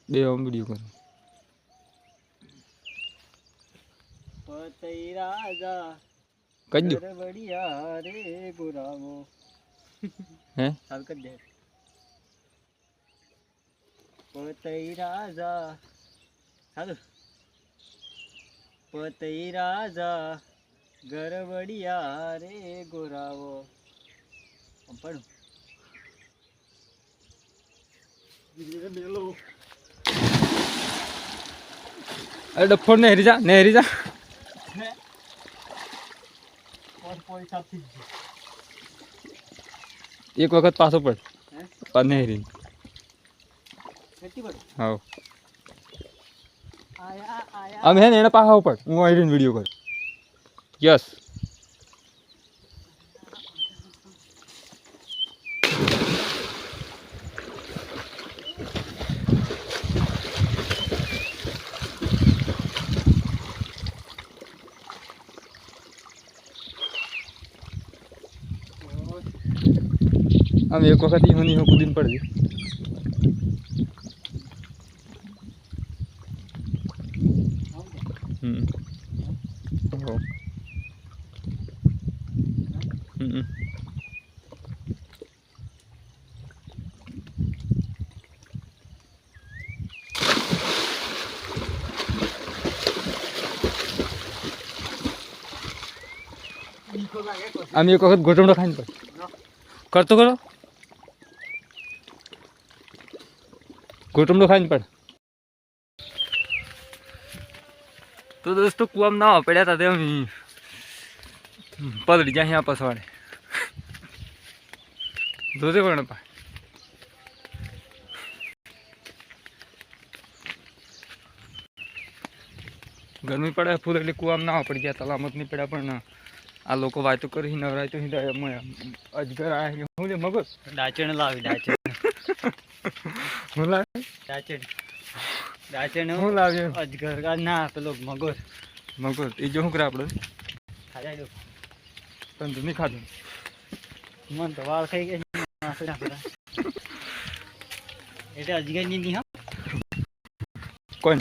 બે વિડીયો કરો પતઈ રાજા કઈ દો બડિયા રે ગોરાવો હે હાલ કર દે પતઈ રાજા હાલ પતઈ રાજા ગરબડિયા રે ગોરાવો પણ અરે ડફોર નહેરી જા એક વખત પાછો પડ નહેરી હા અમે હે ને એને પાછા પડ હું અહીં વિડીયો કરું યસ हम एक वक्त ही होनी हो कुछ दिन पड़ गए हम एक वक्त घोटमड़ो खाने पर कर तो करो घोटमड़ो खाने पर तो दोस्तों कुआं में ना पड़ा था पलड़ी जाए यहाँ पसवाड़े धोते पड़ने पा गर्मी पड़े फूल એટલે કુવામાં ના પડી ગયા તલામત નહીં પડ્યા પણ આ લોકો વાતો કરી નવરાય તો અજગર આ હું લે મગજ ડાચણ લાવી ડાચણ હું લાવી ડાચણ હું લાવી અજગર કા ના પેલો મગર એ જો શું કરે આપણે ખાઈ દો પણ તો નહીં ખાધું મન તો વાળ ખાઈ ગયા એટલે અજગર ની હા કોણ